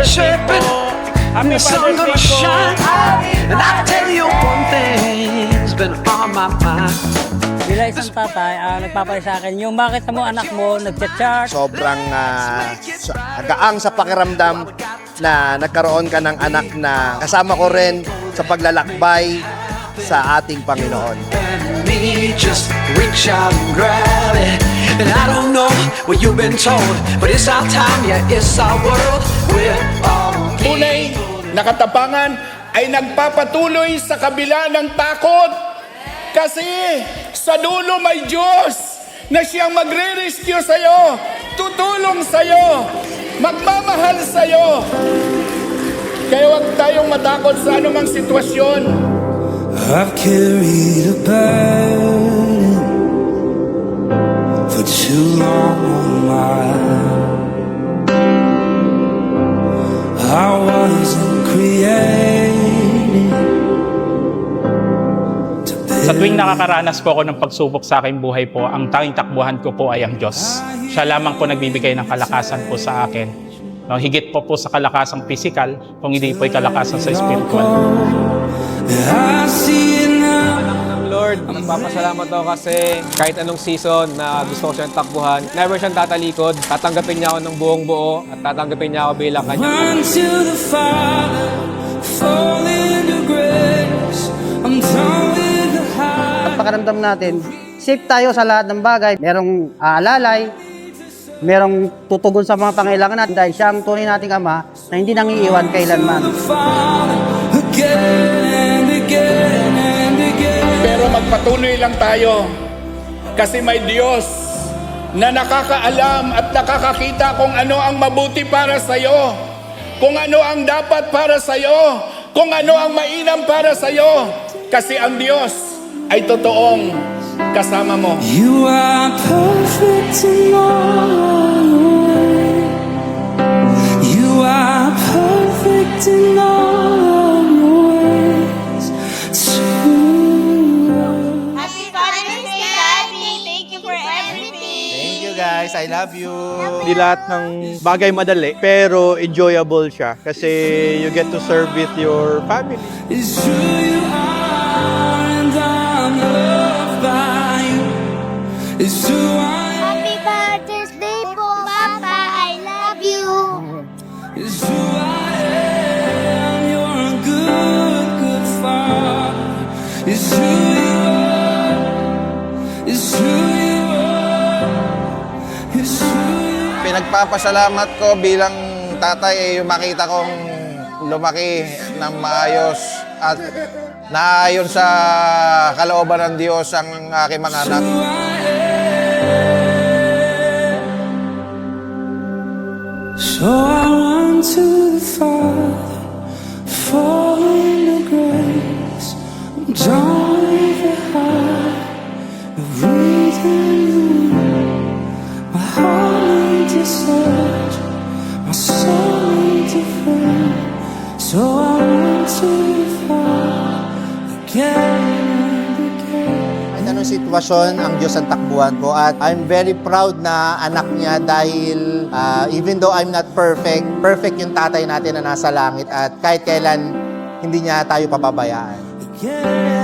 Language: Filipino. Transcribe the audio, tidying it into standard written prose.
chirping, and the sun gonna shine. And I tell you one thing's been on my mind. Bilang isang tatay, nagpapalit sa akin yung bakit mo anak mo nagchat-chat. Sobrang gaang sa pakiramdam na nagkaroon ka ng anak na kasama ko rin sa paglalakbay sa ating Panginoon. And me just reach out and grab it. And I don't know what you've been told, but it's our time, yeah, it's our world. We're all Tunay na katapangan ay nagpapatuloy sa kabila ng takot. Kasi sa dulo may Diyos na siyang magre-rescue sa'yo, tutulong sa'yo, magmamahal sa'yo. Kaya huwag tayong matakot sa anumang sitwasyon. I've carried a burden for too long on my own. I wasn't created. Sa tuwing nakakaranas po ako ng pagsubok sa aking buhay po, ang tanging takbuhan ko po ay ang Diyos. Siya lamang po nagbibigay ng kalakasan po sa akin. No, higit po sa kalakasang physical, kung hindi po ay kalakasan sa spiritual. Lord, nagpapasalamat ako kasi kahit anong season na gusto ko siyang takbuhan, never siyang tatalikod. Tatanggapin niya ako ng buong buo at tatanggapin niya ako bilang kanyang anak. At pakiramdam natin, safe tayo sa lahat ng bagay. Merong aalalay, merong tutugon sa mga pangailangan natin dahil siya ang tunay nating Ama na hindi nangiiwan kailanman. Pero magpatuloy lang tayo kasi may Diyos na nakakaalam at nakakakita kung ano ang mabuti para sa'yo, kung ano ang dapat para sa'yo, kung ano ang mainam para sa'yo. Kasi ang Diyos ay totoong kasama mo. You are perfect in all your ways. You are perfect in all your ways. Happy Father's Day, Daddy! Thank you for everything! Thank you guys, I love you. Hindi lahat ng bagay madali, pero enjoyable siya kasi you get to serve with your family. It's who you are and I'm loved by you. It's who I am. Happy Father's Day po, Papa! I love you! It's who I am. You're a good, good father. It's who you are. It's who you are. It's who you are. Pinagpapasalamat ko bilang tatay ay makita kong lumaki ng maayos at naayon sa kalooban ng Diyos ang aking mga anak. So I run to the Father for the grace. I'm drawn with the heart of reading. My heart needs to search, my soul needs to find. So I run to the Father again and again. Kahit anong sitwasyon, ang Diyos ang takbuhan ko at I'm very proud na anak niya dahil even though I'm not perfect, perfect yung tatay natin na nasa langit at kahit kailan hindi niya tayo papabayaan. Again.